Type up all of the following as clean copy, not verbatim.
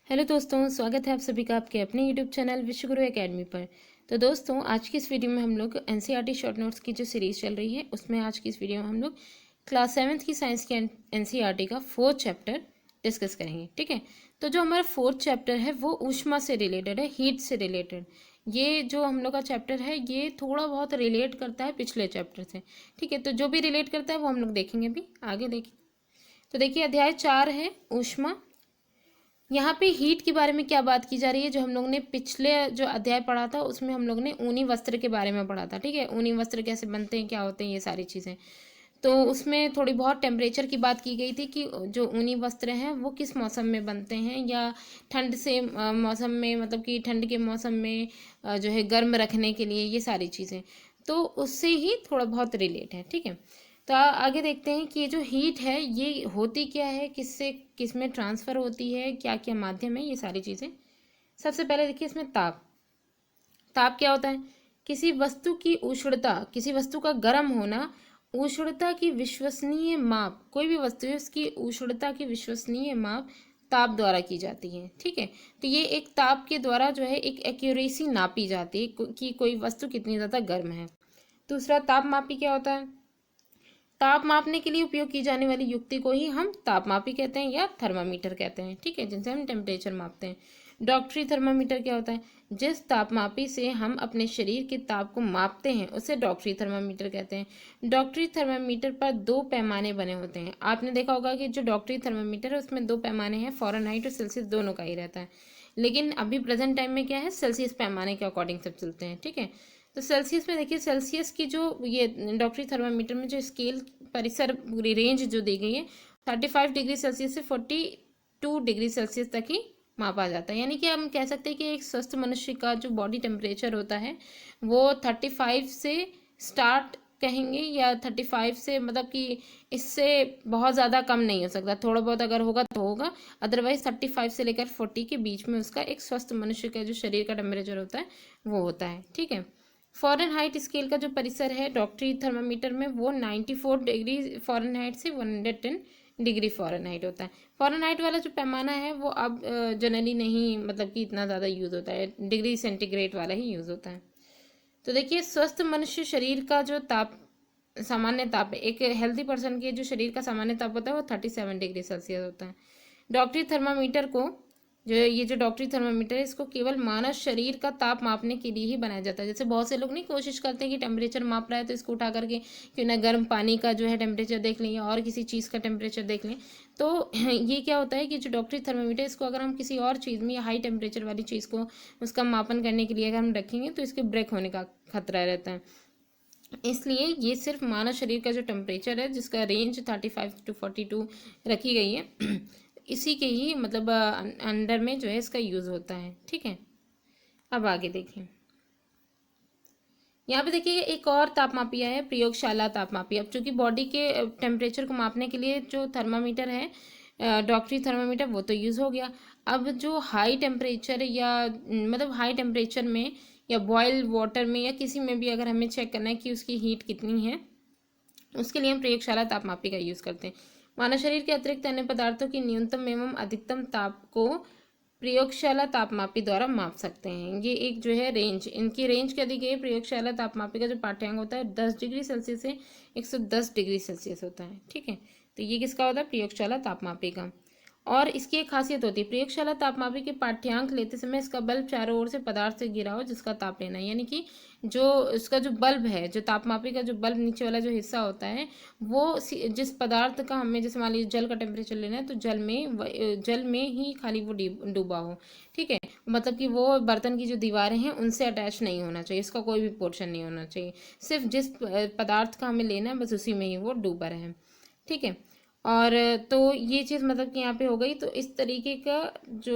Hello दोस्तों, स्वागत है आप सभी का आपके अपने यूट्यूब चैनल विश्वगुरु एकेडमी पर। तो दोस्तों, आज की इस वीडियो में हम लोग एनसीईआरटी शॉर्ट नोट्स की जो सीरीज़ चल रही है उसमें आज की इस वीडियो में हम लोग क्लास 7th की साइंस की एनसीईआरटी का 4th चैप्टर डिस्कस करेंगे। ठीक है, तो जो हमारा 4th चैप्टर है वो ऊष्मा से रिलेटेड है, हीट से रिलेटेड। ये जो हम लोग का चैप्टर है ये थोड़ा बहुत रिलेट करता है पिछले चैप्टर से। ठीक है, तो जो भी रिलेट करता है वो हम लोग देखेंगे अभी आगे। देखिए, तो देखिए अध्याय 4 है ऊष्मा। यहाँ पे हीट के बारे में क्या बात की जा रही है, जो हम लोग ने पिछले जो अध्याय पढ़ा था उसमें हम लोग ने ऊनी वस्त्र के बारे में पढ़ा था। ठीक है, ऊनी वस्त्र कैसे बनते हैं, क्या होते हैं, ये सारी चीज़ें। तो उसमें थोड़ी बहुत टेम्परेचर की बात की गई थी कि जो ऊनी वस्त्र हैं वो किस मौसम में बनते हैं, या ठंड से मौसम में, मतलब कि ठंड के मौसम में जो है गर्म रखने के लिए, ये सारी चीज़ें। तो उससे ही थोड़ा बहुत रिलेट है। ठीक है, तो आगे देखते हैं कि ये जो हीट है ये होती क्या है, किससे किस में ट्रांसफ़र होती है, क्या क्या माध्यम है, ये सारी चीज़ें। सबसे पहले देखिए इसमें ताप। ताप क्या होता है? किसी वस्तु की उष्णता, किसी वस्तु का गर्म होना, उष्णता की विश्वसनीय माप, कोई भी वस्तु है उसकी उष्णता की विश्वसनीय माप ताप द्वारा की जाती है। ठीक है, तो ये एक ताप के द्वारा जो है एक एक्यूरेसी नापी जाती है कि कोई वस्तु कितनी ज़्यादा गर्म है। दूसरा, तापमापी क्या होता है? ताप मापने के लिए उपयोग की जाने वाली युक्ति को ही हम तापमापी कहते हैं या थर्मामीटर कहते हैं। ठीक है, जिनसे हम टेम्परेचर मापते हैं। डॉक्टरी थर्मामीटर क्या होता है? जिस तापमापी से हम अपने शरीर के ताप को मापते हैं उसे डॉक्टरी थर्मामीटर कहते हैं। डॉक्टरी थर्मामीटर पर दो पैमाने बने होते हैं। आपने देखा होगा कि जो डॉक्टरी थर्मामीटर है उसमें दो पैमाने हैं, फ़ारेनहाइट और सेल्सियस दोनों का ही रहता है। लेकिन अभी प्रेजेंट टाइम में क्या है, सेल्सियस पैमाने के अकॉर्डिंग सब चलते हैं। ठीक है, तो सेल्सियस में देखिए, सेल्सियस की जो ये डॉक्टरी थर्मामीटर में जो स्केल परिसर पूरी रेंज जो दी गई है 35 डिग्री सेल्सियस से 42 डिग्री सेल्सियस तक ही मापा जाता है। यानी कि हम कह सकते हैं कि एक स्वस्थ मनुष्य का जो बॉडी टेम्परेचर होता है वो 35 से स्टार्ट कहेंगे, या 35 से, मतलब कि इससे बहुत ज़्यादा कम नहीं हो सकता। थोड़ा बहुत अगर होगा तो होगा, अदरवाइज 35 से लेकर 40 के बीच में उसका एक स्वस्थ मनुष्य का जो शरीर का टेम्परेचर होता है वो होता है। ठीक है, फ़ारेनहाइट स्केल का जो परिसर है डॉक्टरी थर्मामीटर में वो 94 डिग्री फ़ारेनहाइट से 110 डिग्री फ़ारेनहाइट होता है। फ़ारेनहाइट वाला जो पैमाना है वो अब जनरली नहीं, मतलब कि इतना ज़्यादा यूज़ होता है, डिग्री सेंटीग्रेड वाला ही यूज़ होता है। तो देखिए, स्वस्थ मनुष्य शरीर का जो ताप, सामान्य ताप है, एक हेल्थी पर्सन के जो शरीर का सामान्य ताप होता है वो 37 डिग्री सेल्सियस होता है। डॉक्टरी थर्मामीटर को, जो ये जो डॉक्टरी थर्मामीटर है इसको केवल मानव शरीर का ताप मापने के लिए ही बनाया जाता है। जैसे बहुत से लोग नहीं कोशिश करते हैं कि टेम्परेचर माप रहा है तो इसको उठा करके क्यों ना गर्म पानी का जो है टेम्परेचर देख लें या और किसी चीज़ का टेम्परेचर देख लें। तो ये क्या होता है कि जो डॉक्टरी थर्मामीटर इसको अगर हम किसी और चीज़ में या हाई टेम्परेचर वाली चीज़ को उसका मापन करने के लिए अगर हम रखेंगे तो इसके ब्रेक होने का खतरा रहता है। इसलिए ये सिर्फ मानव शरीर का जो टेम्परेचर है जिसका रेंज 35 to 42 रखी गई है इसी के ही मतलब अंडर में जो है इसका यूज़ होता है। ठीक है, अब आगे देखिए, यहाँ पे देखिए एक और तापमापिया है, प्रयोगशाला तापमापी। अब चूंकि बॉडी के टेम्परेचर को मापने के लिए जो थर्मामीटर है डॉक्टरी थर्मामीटर वो तो यूज़ हो गया। अब जो हाई टेम्परेचर या मतलब हाई टेम्परेचर में या बॉयल वाटर में या किसी में भी अगर हमें चेक करना है कि उसकी हीट कितनी है, उसके लिए हम प्रयोगशाला तापमापी का यूज़ करते हैं। मानव शरीर के अतिरिक्त अन्य पदार्थों की न्यूनतम एवं अधिकतम ताप को प्रयोगशाला तापमापी द्वारा माप सकते हैं। ये एक जो है रेंज, इनकी रेंज क्या दी गई है? प्रयोगशाला तापमापी का जो पाठ्यांक होता है 10 डिग्री सेल्सियस से 110 डिग्री सेल्सियस होता है। ठीक है, तो ये किसका होता है? प्रयोगशाला तापमापी का। और इसकी एक खासियत होती है, प्रयोगशाला तापमापी के पाठ्यांक लेते समय इसका बल्ब चारों ओर से पदार्थ से घिरा हो जिसका ताप लेना है। यानी कि जो इसका जो बल्ब है, जो तापमापी का जो बल्ब नीचे वाला जो हिस्सा होता है वो जिस पदार्थ का हमें, जैसे मान लीजिए जल का टेम्परेचर लेना है तो जल में ही खाली वो डूबा हो। ठीक है, मतलब कि वो बर्तन की जो दीवारें हैं उनसे अटैच नहीं होना चाहिए, इसका कोई भी पोर्शन नहीं होना चाहिए, सिर्फ जिस पदार्थ का हमें लेना है बस उसी में ही वो डूबा रहे। ठीक है, और तो ये चीज़ मतलब कि यहाँ पे हो गई। तो इस तरीके का जो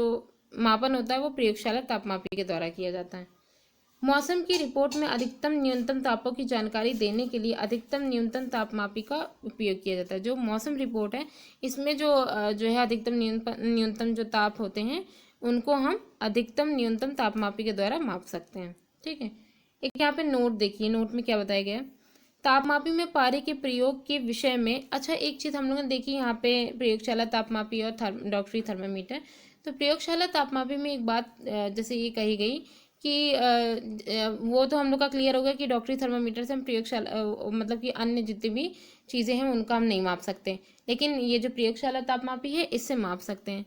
मापन होता है वो प्रयोगशाला तापमापी के द्वारा किया जाता है। मौसम की रिपोर्ट में अधिकतम न्यूनतम तापों की जानकारी देने के लिए अधिकतम न्यूनतम तापमापी का उपयोग किया जाता है। जो मौसम रिपोर्ट है इसमें जो है अधिकतम न्यूनतम जो ताप होते हैं उनको हम अधिकतम न्यूनतम तापमापी के द्वारा माप सकते हैं। ठीक है, एक यहाँ पे नोट देखिए, नोट में क्या बताया गया है? तापमापी में पारे के प्रयोग के विषय में, अच्छा एक चीज़ हम लोगों ने देखी यहाँ पे, प्रयोगशाला तापमापी और डॉक्टरी थर्मामीटर। तो प्रयोगशाला तापमापी में एक बात जैसे ये कही गई कि वो तो हम लोग का क्लियर होगा कि डॉक्टरी थर्मामीटर से हम प्रयोगशाला मतलब कि अन्य जितनी भी चीज़ें हैं उनका हम नहीं माप सकते, लेकिन ये जो प्रयोगशाला तापमापी है इससे माप सकते हैं।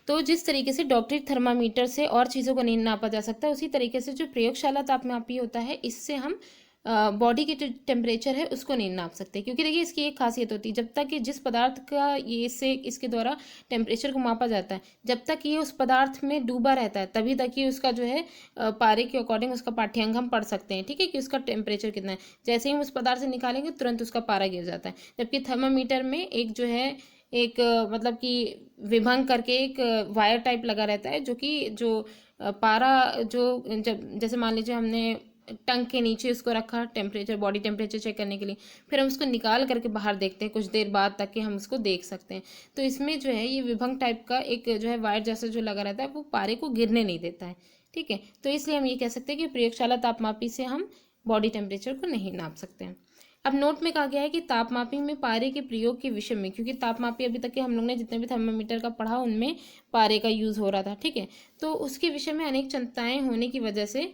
तो जिस तरीके से डॉक्टरी थर्मामीटर से और चीज़ों को नहीं नापा जा सकता, उसी तरीके से जो प्रयोगशाला तापमापी होता है इससे हम बॉडी की जो टेम्परेचर है उसको नहीं नाप सकते। क्योंकि देखिए इसकी एक खासियत होती है, जब तक कि जिस पदार्थ का ये इससे इसके द्वारा टेम्परेचर को मापा जाता है, जब तक ये उस पदार्थ में डूबा रहता है तभी तक ही उसका जो है पारे के अकॉर्डिंग उसका पाठ्यांक हम पढ़ सकते हैं, ठीक है, कि उसका टेम्परेचर कितना है। जैसे ही हम उस पदार्थ से निकालेंगे तुरंत उसका पारा गिर जाता है। जबकि थर्मामीटर में एक जो है एक मतलब कि विभंग करके एक वायर टाइप लगा रहता है, जो कि जो पारा जो जब जैसे मान लीजिए हमने टंग के नीचे उसको रखा टेम्परेचर, बॉडी टेम्परेचर चेक करने के लिए, फिर हम उसको निकाल करके बाहर देखते हैं कुछ देर बाद तक कि हम उसको देख सकते हैं। तो इसमें जो है ये विभंग टाइप का एक जो है वायर जैसा जो लगा रहता है वो पारे को गिरने नहीं देता है, ठीक है। तो इसलिए हम ये कह सकते हैं कि प्रयोगशाला तापमापी से हम बॉडी टेम्परेचर को नहीं नाप सकते हैं। अब नोट में कहा गया है कि तापमापी में पारे के प्रयोग के विषय में, क्योंकि तापमापी अभी तक के हम लोग ने जितने भी थर्मामीटर का पढ़ा उनमें पारे का यूज़ हो रहा था, ठीक है। तो उसके विषय में अनेक चिंताएं होने की वजह से,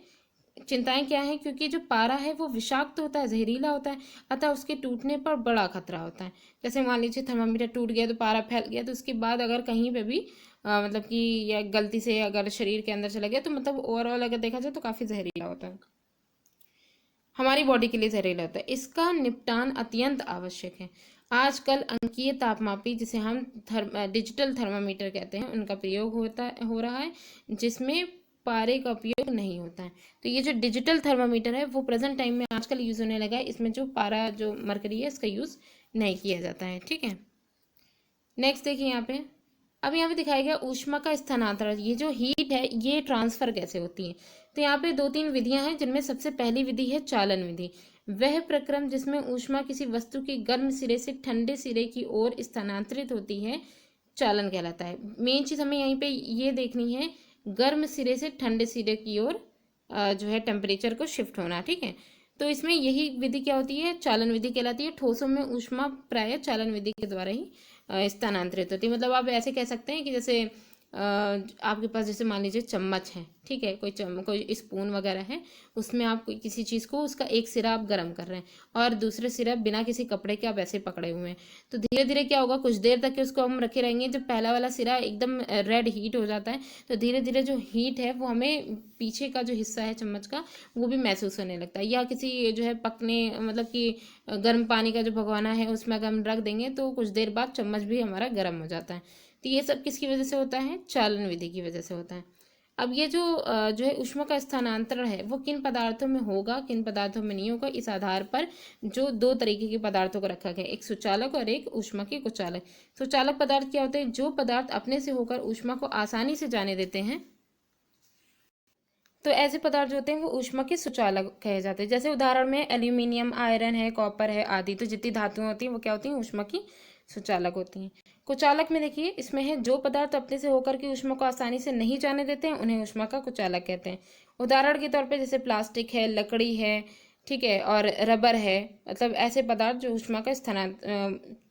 चिंताएं क्या है, क्योंकि जो पारा है वो विषाक्त होता है, जहरीला होता है, अतः उसके टूटने पर बड़ा खतरा होता है। जैसे मान लीजिए थर्मामीटर टूट गया तो पारा फैल गया, तो उसके बाद अगर कहीं पे भी मतलब कि या गलती से अगर शरीर के अंदर चला गया तो मतलब ओवरऑल अगर देखा जाए तो काफ़ी जहरीला होता है, हमारी बॉडी के लिए जहरीला होता है। इसका निपटान अत्यंत आवश्यक है। आजकल अंकीय तापमापी, जिसे हम डिजिटल थर्मामीटर कहते हैं, उनका प्रयोग हो रहा है, जिसमें पारे का उपयोग नहीं होता है। तो ये जो डिजिटल थर्मामीटर है वो प्रेजेंट टाइम में आजकल यूज़ होने लगा है। इसमें जो पारा जो मरकरी है इसका यूज़ नहीं किया जाता है, ठीक है। नेक्स्ट देखिए यहाँ पे, अब यहाँ पे दिखाया गया ऊष्मा का स्थानांतरण, ये जो हीट है ये ट्रांसफर कैसे होती है। तो यहाँ पे दो तीन विधियां हैं, जिनमें सबसे पहली विधि है चालन विधि। वह प्रक्रम जिसमें ऊष्मा किसी वस्तु के गर्म सिरे से ठंडे सिरे की ओर स्थानांतरित होती है चालन कहलाता है। मेन चीज़ हमें यहीं पे ये देखनी है, गर्म सिरे से ठंडे सिरे की ओर जो है टेम्परेचर को शिफ्ट होना, ठीक है। तो इसमें यही विधि क्या होती है, चालन विधि कहलाती है। ठोसों में ऊष्मा प्रायः चालन विधि के द्वारा ही स्थानांतरित होती है। मतलब आप ऐसे कह सकते हैं कि जैसे आपके पास जैसे मान लीजिए चम्मच है, ठीक है, कोई स्पून वगैरह है, उसमें आप कोई किसी चीज़ को उसका एक सिरा आप गर्म कर रहे हैं और दूसरे सिरा बिना किसी कपड़े के आप ऐसे पकड़े हुए हैं, तो धीरे धीरे क्या होगा, कुछ देर तक के उसको हम रखे रहेंगे। जब पहला वाला सिरा एकदम रेड हीट हो जाता है तो धीरे धीरे जो हीट है वो हमें पीछे का जो हिस्सा है चम्मच का वो भी महसूस होने लगता है। या किसी जो है पकने मतलब कि गर्म पानी का जो भगोना है उसमें अगर हम रख देंगे तो कुछ देर बाद चम्मच भी हमारा गर्म हो जाता है। तो ये सब किसकी वजह से होता है, चालन विधि की वजह से होता है। अब ये जो है ऊष्मा का स्थानांतरण है वो किन पदार्थों में होगा, किन पदार्थों में नहीं होगा, इस आधार पर जो दो तरीके के पदार्थों को रखा गया, एक सुचालक और एक ऊष्मा के कुचालक। सुचालक पदार्थ क्या होते हैं, जो पदार्थ अपने से होकर ऊष्मा को आसानी से जाने देते हैं, तो ऐसे पदार्थ जो होते हैं वो ऊष्मा के सुचालक कहे जाते हैं। जैसे उदाहरण में एल्यूमिनियम, आयरन है, कॉपर है आदि, तो जितनी धातुएं होती हैं वो क्या होती हैं, ऊष्मा की सुचालक होती हैं। कुचालक में देखिए इसमें है जो पदार्थ अपने से होकर के ऊष्मा को आसानी से नहीं जाने देते हैं उन्हें ऊष्मा का कुचालक कहते हैं। उदाहरण के तौर पे जैसे प्लास्टिक है, लकड़ी है, ठीक है, और रबर है, मतलब ऐसे पदार्थ जो ऊष्मा का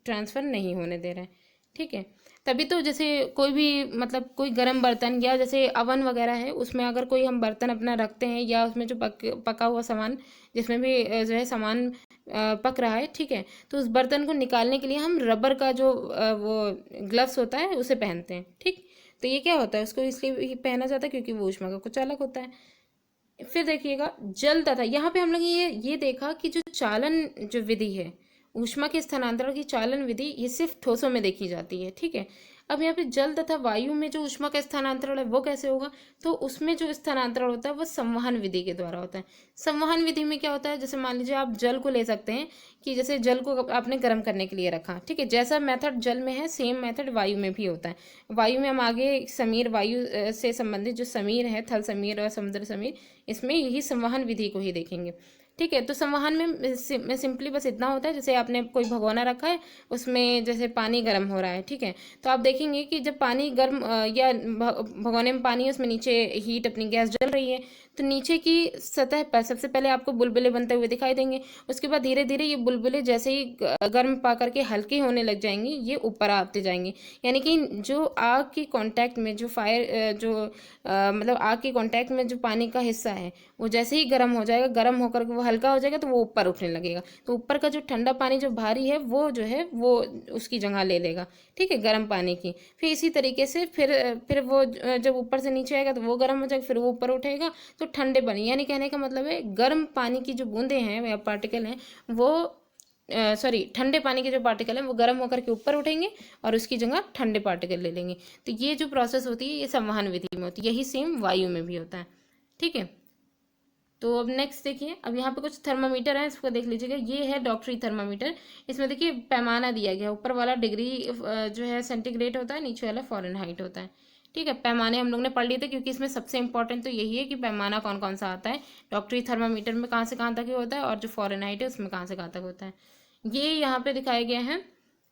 ट्रांसफर नहीं होने दे रहे हैं, ठीक है। तभी तो जैसे कोई भी मतलब कोई गर्म बर्तन या जैसे अवन वगैरह है उसमें अगर कोई हम बर्तन अपना रखते हैं या उसमें जो पका हुआ सामान, जिसमें भी जो है सामान पक रहा है, ठीक है, तो उस बर्तन को निकालने के लिए हम रबर का जो वो ग्लव्स होता है उसे पहनते हैं, ठीक। तो ये क्या होता है, उसको इसलिए पहना जाता है क्योंकि वो ऊष्मा का कुचालक होता है। फिर देखिएगा जल तथा, यहाँ पे हम लोग ये देखा कि जो चालन जो विधि है, ऊष्मा के स्थानांतरण की चालन विधि, ये सिर्फ ठोसों में देखी जाती है, ठीक है। अब यहाँ पे जल तथा वायु में जो ऊष्मा का स्थानांतरण है वो कैसे होगा, तो उसमें जो स्थानांतरण होता है वो संवहन विधि के द्वारा होता है। संवहन विधि में क्या होता है, जैसे मान लीजिए आप जल को ले सकते हैं कि जैसे जल को आपने गर्म करने के लिए रखा, ठीक है, जैसा मेथड जल में है सेम मेथड वायु में भी होता है। वायु में हम आगे समीर, वायु से संबंधित जो समीर है, थल समीर और समुद्र समीर, इसमें यही संवहन विधि को ही देखेंगे, ठीक है। तो संवहन में सिंपली बस इतना होता है, जैसे आपने कोई भगोना रखा है उसमें जैसे पानी गर्म हो रहा है, ठीक है, तो आप देखेंगे कि जब पानी गर्म या भगोने में पानी है उसमें नीचे हीट अपनी गैस जल रही है, तो नीचे की सतह पर सबसे पहले आपको बुलबुले बनते हुए दिखाई देंगे। उसके बाद धीरे धीरे ये बुलबुले जैसे ही गर्म पा करके हल्के होने लग जाएंगे, ये ऊपर आते जाएंगे। यानी कि जो आग की कांटेक्ट में जो मतलब आग के कांटेक्ट में जो पानी का हिस्सा है वो जैसे ही गर्म हो जाएगा, गर्म होकर के वो हल्का हो जाएगा, तो वो ऊपर उठने लगेगा। तो ऊपर का जो ठंडा पानी जो भारी है वो जो है वो उसकी जगह ले लेगा, ठीक है, गर्म पानी की। फिर इसी तरीके से फिर वो जब ऊपर से नीचे आएगा तो वो गर्म हो जाएगा, फिर वो ऊपर उठेगा तो ठंडे पानी, यानी कहने का मतलब है गर्म पानी की जो बूंदें हैं या पार्टिकल हैं वो सॉरी ठंडे पानी के जो पार्टिकल हैं वो गर्म होकर के ऊपर उठेंगे और उसकी जगह ठंडे पार्टिकल ले लेंगे। तो ये जो प्रोसेस होती है ये संवहन विधि में होती है, यही सेम वायु में भी होता है, ठीक है। तो अब नेक्स्ट देखिए, अब यहाँ पे कुछ थर्मामीटर है, इसको देख लीजिएगा। ये है डॉक्टरी थर्मामीटर। इसमें देखिए पैमाना दिया गया, ऊपर वाला डिग्री जो है सेंटीग्रेड होता है, नीचे वाला फ़ारेनहाइट होता है, ठीक है। पैमाने हम लोग ने पढ़ लिए थे, क्योंकि इसमें सबसे इंपॉर्टेंट तो यही है कि पैमाना कौन कौन सा आता है। डॉक्टरी थर्मामीटर में कहाँ से कहाँ तक होता है, और जो फ़ारेनहाइट है उसमें कहाँ से कहाँ तक होता है। ये यहाँ पे दिखाया गया है,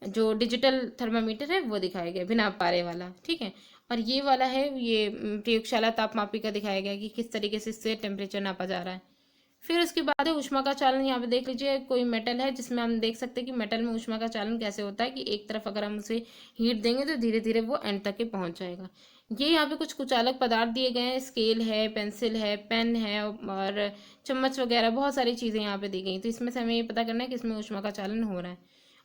जो डिजिटल थर्मामीटर है वो दिखाया गया बिना पारे वाला, ठीक है। और ये वाला है, ये प्रयोगशाला तापमापी का दिखाया गया कि किस तरीके से इससे टेम्परेचर नापा जा रहा है। फिर उसके बाद है ऊष्मा का चालन। यहाँ पे देख लीजिए, कोई मेटल है जिसमें हम देख सकते हैं कि मेटल में ऊष्मा का चालन कैसे होता है कि एक तरफ अगर हम उसे हीट देंगे तो धीरे धीरे वो एंड तक के पहुंच जाएगा। ये यहाँ पे कुछ कुचालक पदार्थ दिए गए हैं, स्केल है, पेंसिल है, पेन है और चम्मच वगैरह, बहुत सारी चीज़ें यहाँ पे दी गई। तो इसमें से हमें ये पता करना है कि इसमें ऊष्मा का चालन हो रहा है।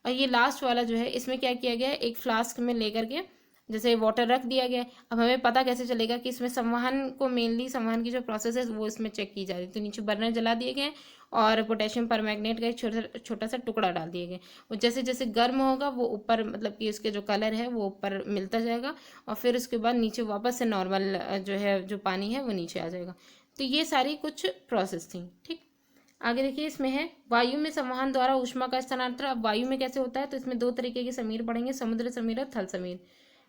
और ये लास्ट वाला जो है, इसमें क्या किया गया है, एक फ्लास्क में लेकर के जैसे वाटर रख दिया गया है। अब हमें पता कैसे चलेगा कि इसमें संवहन को, मेनली संवहन की जो प्रोसेस है वो इसमें चेक की जा रही है। तो नीचे बर्नर जला दिए गए और पोटेशियम परमैंगनेट का एक छोटा छोटा सा टुकड़ा डाल दिए गए। वो जैसे जैसे गर्म होगा वो ऊपर, मतलब कि उसके जो कलर है वो ऊपर मिलता जाएगा, और फिर उसके बाद नीचे वापस से नॉर्मल जो है जो पानी है वो नीचे आ जाएगा। तो ये सारी कुछ प्रोसेस थी, ठीक। आगे देखिए, इसमें है वायु में संवहन द्वारा ऊष्मा का स्थानांतरण। अब वायु में कैसे होता है, तो इसमें दो तरीके के समीर पढ़ेंगे, समुद्र समीर और थल समीर।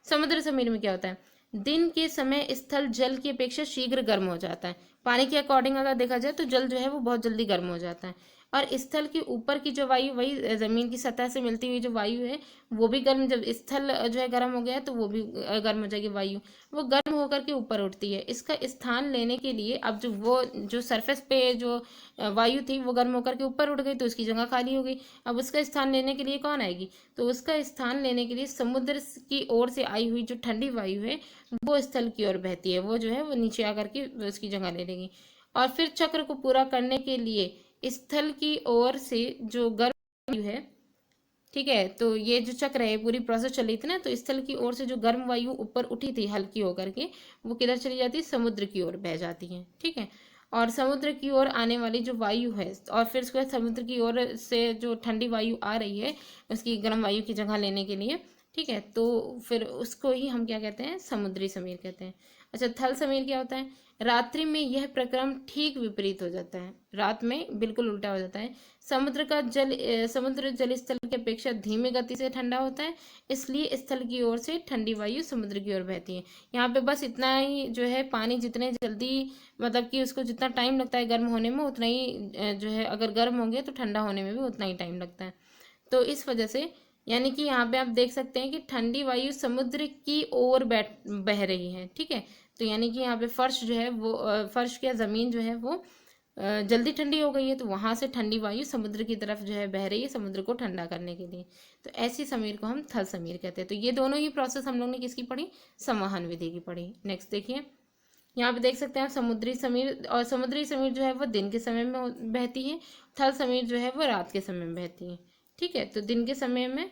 समुद्र समीर में क्या होता है, दिन के समय स्थल जल की अपेक्षा शीघ्र गर्म हो जाता है। पानी के अकॉर्डिंग अगर देखा जाए तो जल जो है वो बहुत जल्दी गर्म हो जाता है। और स्थल के ऊपर की जो वायु, वही जमीन की सतह से मिलती हुई जो वायु है वो भी गर्म, जब स्थल जो है गर्म हो गया तो वो भी गर्म हो जाएगी वायु, वो गर्म होकर के ऊपर उठती है। इसका स्थान लेने के लिए अब जो सरफेस पे जो वायु थी वो गर्म होकर के ऊपर उठ गई, तो उसकी जगह खाली हो गई। अब उसका स्थान लेने के लिए कौन आएगी, तो उसका स्थान लेने के लिए समुद्र की ओर से आई हुई जो ठंडी वायु है वो स्थल की ओर बहती है, वो जो है वो नीचे आकर के उसकी जगह ले लेगी। और फिर चक्र को पूरा करने के लिए स्थल की ओर से जो गर्म वायु है, ठीक है, तो ये जो चक्र है पूरी प्रोसेस चल रही थी ना, तो स्थल की ओर से जो गर्म वायु ऊपर उठी थी हल्की होकर के, वो किधर चली जाती है, समुद्र की ओर बह जाती है, ठीक है। और समुद्र की ओर आने वाली जो वायु है, और फिर उसके बाद समुद्र की ओर से जो ठंडी वायु आ रही है उसकी गर्म वायु की जगह लेने के लिए, ठीक है, तो फिर उसको ही हम क्या कहते हैं, समुद्री समीर कहते हैं। अच्छा, थल समीर क्या होता है, रात्रि में यह प्रक्रम ठीक विपरीत हो जाता है, रात में बिल्कुल उल्टा हो जाता है। समुद्र जल स्थल की अपेक्षा धीमी गति से ठंडा होता है, इसलिए स्थल की ओर से ठंडी वायु समुद्र की ओर बहती है। यहाँ पे बस इतना ही जो है, पानी जितने जल्दी, मतलब कि उसको जितना टाइम लगता है गर्म होने में, उतना ही जो है अगर गर्म होंगे तो ठंडा होने में भी उतना ही टाइम लगता है। तो इस वजह से, यानी कि यहाँ पे आप देख सकते हैं कि ठंडी वायु समुद्र की ओर बह रही है, ठीक है। तो यानी कि यहाँ पे फर्श जो है वो फर्श या ज़मीन जो है वो जल्दी ठंडी हो गई है, तो वहाँ से ठंडी वायु समुद्र की तरफ जो है बह रही है, समुद्र को ठंडा करने के लिए। तो ऐसी समीर को हम थल समीर कहते हैं। तो ये दोनों ही प्रोसेस हम लोग ने किसकी पढ़ी, संवहन विधि की पढ़ी। नेक्स्ट देखिए, यहाँ पे देख सकते हैं आप समुद्री समीर, और समुद्री समीर जो है वो दिन के समय में बहती है, थल समीर जो है वो रात के समय में बहती है, ठीक है। तो दिन के समय में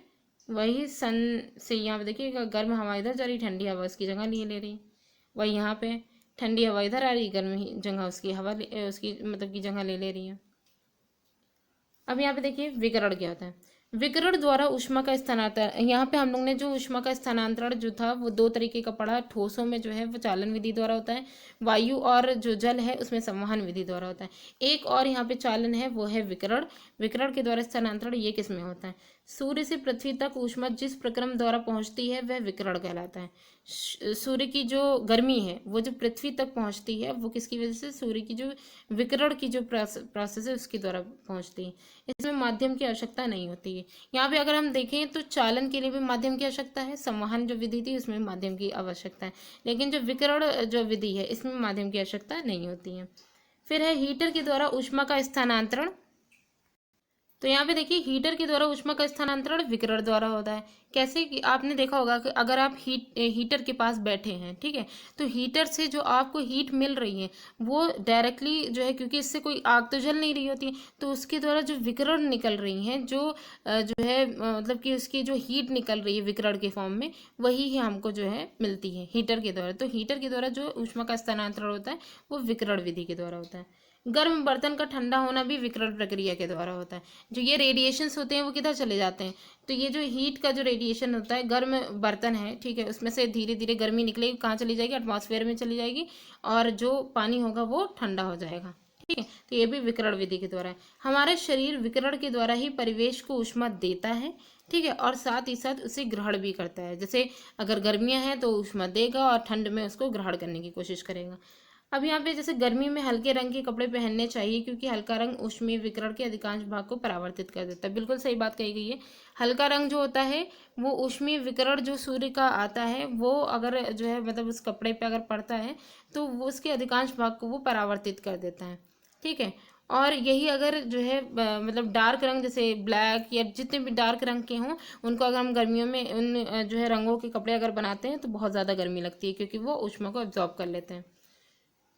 वही सन से, यहाँ पे देखिए गर्म हवा इधर जा रही, ठंडी हवा उसकी जगह लिए ले रही, वही यहाँ पे ठंडी हवा इधर आ रही, गर्म जगह उसकी उसकी मतलब की जगह ले ले रही है। अब यहाँ पे देखिए विकिरण क्या होता है, विकिरण द्वारा ऊष्मा का स्थानांतरण। यहाँ पे हम लोग ने जो ऊष्मा का स्थानांतरण जो था वो दो तरीके का पढ़ा। ठोसों में जो है वो चालन विधि द्वारा होता है, वायु और जो जल है उसमें संवहन विधि द्वारा होता है। एक और यहाँ पे चालन है वो है विकिरण। विकिरण के द्वारा स्थानांतरण ये किस में होता है, सूर्य से पृथ्वी तक ऊष्मा जिस प्रक्रम द्वारा पहुंचती है वह विकिरण कहलाता है। सूर्य की जो गर्मी है वो जो पृथ्वी तक पहुंचती है वो किसकी वजह से, सूर्य की जो विकिरण की जो प्रोसेस है उसके द्वारा पहुंचती है। इसमें माध्यम की आवश्यकता नहीं होती है। यहाँ पे अगर हम देखें तो चालन के लिए भी माध्यम की आवश्यकता है, संवहन जो विधि थी उसमें माध्यम की आवश्यकता है, लेकिन जो विकिरण जो विधि है इसमें माध्यम की आवश्यकता नहीं होती है। फिर है हीटर के द्वारा ऊष्मा का स्थानांतरण। तो यहाँ पे देखिए हीटर के द्वारा ऊष्मा का स्थानांतरण विकिरण द्वारा होता है। कैसे कि आपने देखा होगा कि अगर आप हीटर के पास बैठे हैं, ठीक है, तो हीटर से जो आपको हीट मिल रही है वो डायरेक्टली जो है, क्योंकि इससे कोई आग तो जल नहीं रही होती है, तो उसके द्वारा जो विकिरण निकल रही हैं जो है मतलब कि उसकी जो हीट निकल रही है विकिरण के फॉर्म में, वही ही हमको जो है मिलती है हीटर के द्वारा। तो हीटर के द्वारा जो ऊष्मा का स्थानांतरण होता है वो विकिरण विधि के द्वारा होता है। गर्म बर्तन का ठंडा होना भी विकिरण प्रक्रिया के द्वारा होता है। जो ये रेडिएशंस होते हैं वो किधर चले जाते हैं, तो ये जो हीट का जो रेडिएशन होता है, गर्म बर्तन है, ठीक है, उसमें से धीरे धीरे गर्मी निकलेगी, कहाँ चली जाएगी, एटमॉस्फेयर में चली जाएगी, और जो पानी होगा वो ठंडा हो जाएगा। ठीक है, तो ये भी विकिरण विधि के द्वारा है। हमारे शरीर विकिरण के द्वारा ही परिवेश को ऊष्मा देता है, ठीक है, और साथ ही साथ उसे ग्रहण भी करता है। जैसे अगर गर्मियाँ हैं तो ऊष्मा देगा और ठंड में उसको ग्रहण करने की कोशिश करेगा। अब यहाँ पे जैसे गर्मी में हल्के रंग के कपड़े पहनने चाहिए, क्योंकि हल्का रंग ऊष्मीय विकिरण के अधिकांश भाग को परावर्तित कर देता है। बिल्कुल सही बात कही गई है। हल्का रंग जो होता है वो ऊष्मीय विकिरण जो सूर्य का आता है वो अगर जो है मतलब उस कपड़े पे अगर पड़ता है तो वो उसके अधिकांश भाग को वो परावर्तित कर देता है। ठीक है, और यही अगर जो है मतलब डार्क रंग जैसे ब्लैक या जितने भी डार्क रंग के हों, उनको अगर हम गर्मियों में उन जो है रंगों के कपड़े अगर बनाते हैं तो बहुत ज़्यादा गर्मी लगती है, क्योंकि वो ऊष्मा को एब्जॉर्ब कर लेते हैं।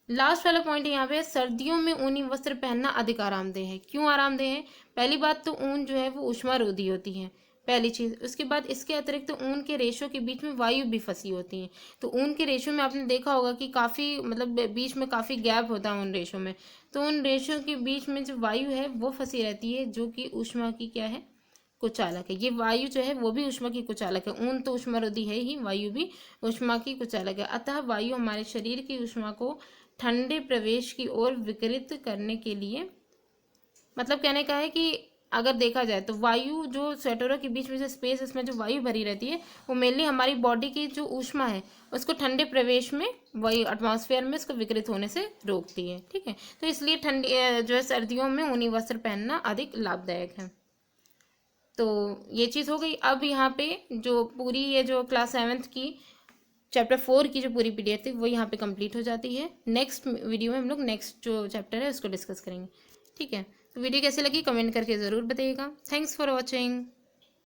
लास्ट वाला पॉइंट यहाँ पे, सर्दियों में ऊनी वस्त्र पहनना अधिक आरामदेह है। क्यों आरामदेह है? पहली बात तो ऊन जो है वो ऊष्मारोधी होती है, पहली चीज़। उसके बाद इसके अतिरिक्त तो ऊन के रेशों के बीच में वायु भी फंसी होती है। तो ऊन के रेशों में आपने देखा होगा कि काफ़ी मतलब बीच में काफ़ी गैप होता है उन रेशों में, तो उन रेशों के बीच में जो वायु है वो फंसी रहती है, जो कि ऊष्मा की क्या है, कुचालक है। ये वायु जो है वो भी ऊष्मा की कुचालक है। ऊन तो ऊष्मारोधी है ही, वायु भी ऊष्मा की कुचालक है। अतः वायु हमारे शरीर की ऊष्मा को ठंडे प्रवेश की ओर विकृत करने के लिए, मतलब कहने का है कि अगर देखा जाए तो वायु जो स्वेटरों के बीच में जो स्पेस, इसमें जो वायु भरी रहती है वो मेनली हमारी बॉडी की जो ऊष्मा है उसको ठंडे प्रवेश में, वही एटमॉस्फेयर में उसको विकृत होने से रोकती है। ठीक है, तो इसलिए ठंडी जो है सर्दियों में ऊनी वस्त्र पहनना अधिक लाभदायक है। तो ये चीज़ हो गई। अब यहाँ पे जो पूरी ये जो क्लास 7th की चैप्टर 4 की जो पूरी पीडीएफ थी वो यहाँ पे कंप्लीट हो जाती है। नेक्स्ट वीडियो में हम लोग नेक्स्ट जो चैप्टर है उसको डिस्कस करेंगे। ठीक है, तो वीडियो कैसे लगी कमेंट करके ज़रूर बताइएगा। Thanks for watching.